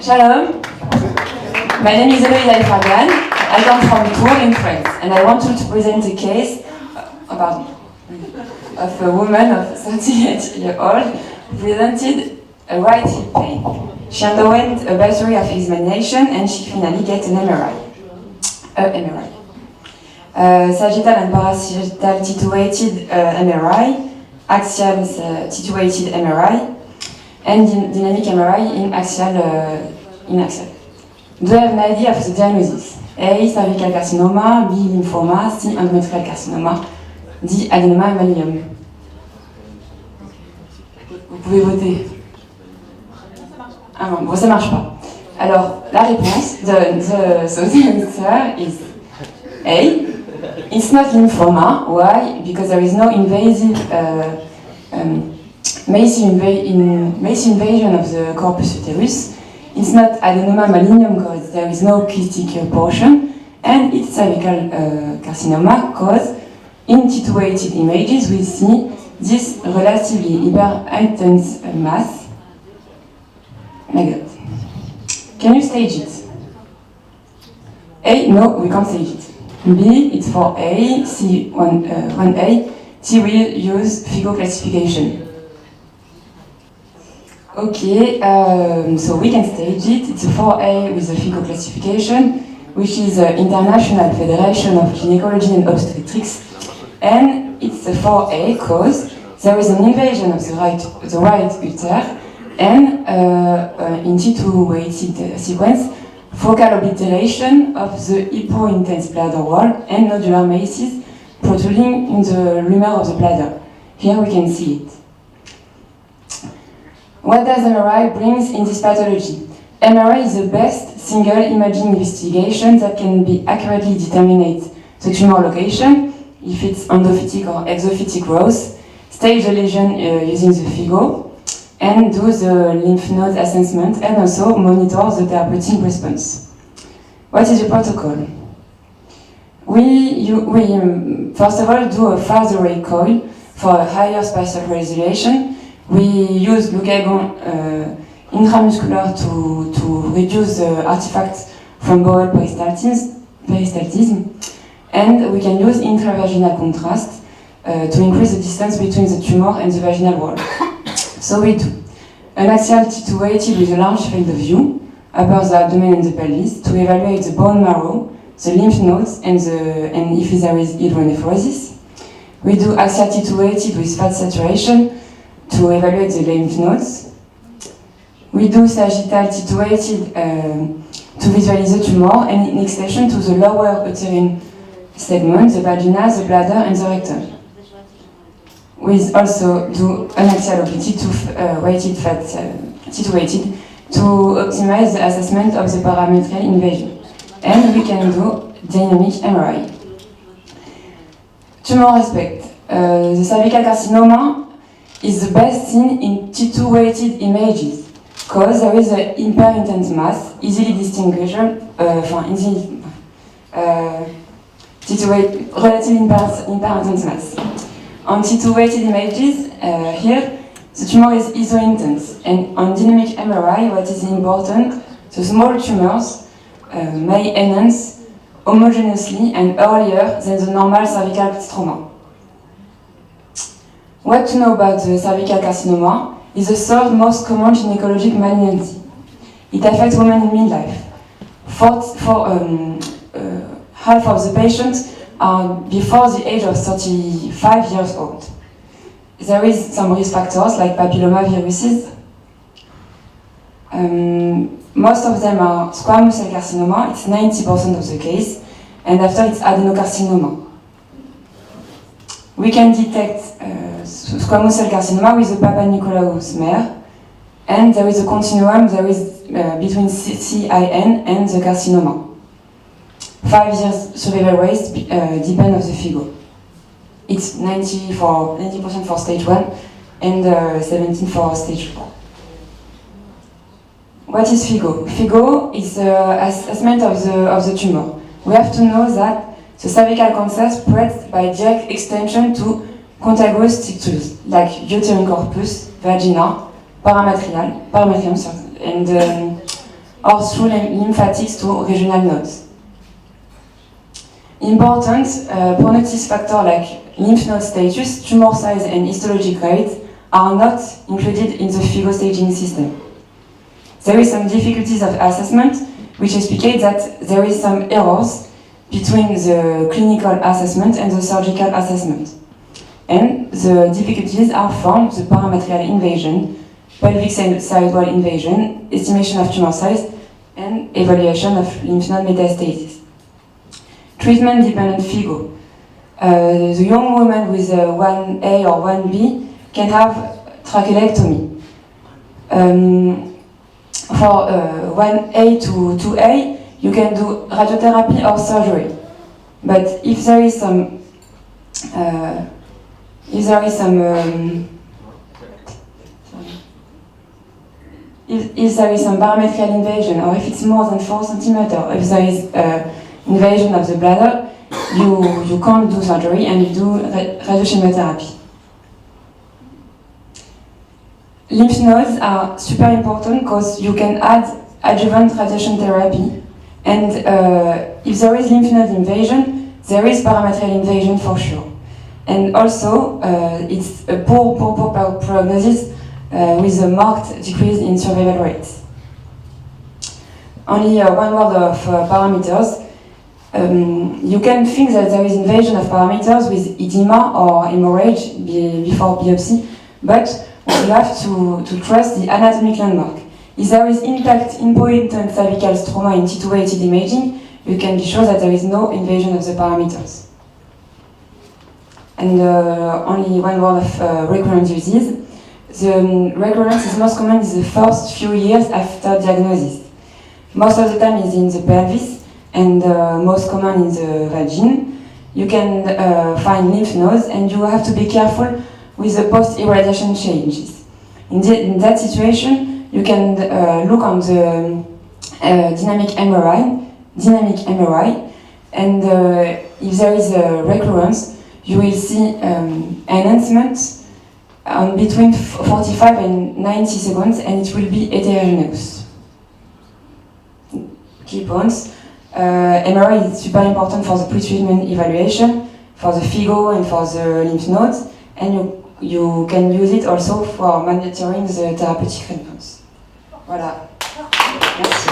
Shalom. My name is Eloïse Alfagan. I come from Tours in France, and I want to present a case of a woman of 38 years old who presented a right hip pain. She underwent a battery of examination and she finally get an MRI. Sagittal and parasagittal situated MRI, axial situated MRI, and dynamic MRI in axial. Do you have an idea of the diagnosis? A. Cervical carcinoma, B. Lymphoma, C. Endometrial carcinoma, D. Adenoma malignum. Vous pouvez voter. Ah bon, ça marche pas. Alors, la réponse so the answer is A. It's not lymphoma. Why? Because there is no invasive massive invasion of the corpus uterus. It's not adenoma malignum because there is no cystic portion, and it's cervical carcinoma because in T2-weighted images we see this relatively hyper-intense mass. My God. Can you stage it? A, no, we can't stage it. B, it's for A, C, 1A, T, we use FIGO classification. Okay, so we can stage it. It's a 4A with the FIGO classification, which is the International Federation of Gynecology and Obstetrics, and it's a 4A because there is an invasion of the right uter, and in T2-weighted sequence, focal obliteration of the hypo-intense bladder wall and nodular masses protruding in the lumen of the bladder. Here we can see it. What does MRI brings in this pathology? MRI is the best single imaging investigation that can be accurately determine the tumor location, if it's endophytic or exophytic growth, stage the lesion using the FIGO, and do the lymph node assessment, and also monitor the therapeutic response. What is the protocol? We first of all do a phase array coil for a higher spatial resolution. We use glucagon intramuscular to reduce the artifacts from bowel peristaltism, and we can use intravaginal contrast to increase the distance between the tumor and the vaginal wall. So we do an axial T2-weighted with a large field of view above the abdomen and the pelvis to evaluate the bone marrow, the lymph nodes, and if there is hydronephrosis. We do axial T2-weighted with fat saturation to evaluate the lymph nodes. We do sagittal T2-weighted to visualize the tumor and in extension to the lower uterine segment, the vagina, the bladder, and the rectum. We also do an axial oblique weighted fat T2-weighted to optimize the assessment of the parametrial invasion. And we can do dynamic MRI. Tumor aspect. The cervical carcinoma is the best seen in T2-weighted images because there is an hyper-intense mass, easily distinguishable, relatively hyper-intense mass. On T2-weighted images, here, the tumor is iso-intense, and on dynamic MRI, what is important, the small tumors may enhance homogeneously and earlier than the normal cervical stroma. What to know about the cervical carcinoma is the third most common gynecologic malignancy. It affects women in midlife. Half of the patients are before the age of 35 years old. There is some risk factors like papillomaviruses. Most of them are squamous cell carcinoma, it's 90% of the case, and after it's adenocarcinoma. We can detect squamous cell carcinoma with the Papa-Nicolau smear, and there is a continuum between CIN and the carcinoma. 5 years survival rate depend on the FIGO. It's 90% for stage 1 and 17% for stage 4. What is FIGO? FIGO is assessment of the tumor. We have to know that the cervical cancer spreads by direct extension to contiguous structures like uterine corpus, vagina, parametrium, and or through lymphatics to regional nodes. Important prognosis factors like lymph node status, tumor size, and histologic grade are not included in the FIGO staging system. There is some difficulties of assessment, which explicate that there is some errors between the clinical assessment and the surgical assessment. And the difficulties are from the parametrial invasion, pelvic side wall invasion, estimation of tumor size, and evaluation of lymph node metastasis. Treatment-dependent FIGO. The young woman with 1A or 1B can have trachelectomy. For 1A to 2A, you can do radiotherapy or surgery. But if there is some parametrial invasion, or if it's more than 4 centimeters, if there is invasion of the bladder, you can't do surgery and you do radiochemotherapy. Lymph nodes are super important because you can add adjuvant radiation therapy, and if there is lymph node invasion, there is parametrial invasion for sure. And also, it's a poor prognosis with a marked decrease in survival rates. Only one word of parameters. You can think that there is invasion of parameters with edema or hemorrhage before biopsy, but you have to trust the anatomic landmark. If there is intact important cervical stroma in T2-weighted imaging, you can be sure that there is no invasion of the parameters. And only one word of recurrent disease. The recurrence is most common in the first few years after diagnosis. Most of the time is in the pelvis, and most common in the vagina. You can find lymph nodes, and you have to be careful with the post-irradiation changes. In that situation, you can look on the dynamic MRI, and if there is a recurrence, you will see enhancement on between 45 and 90 seconds, and it will be heterogeneous. Key points. MRI is super important for the pre-treatment evaluation, for the FIGO and for the lymph nodes, and you can use it also for monitoring the therapeutic response. Voilà. Merci.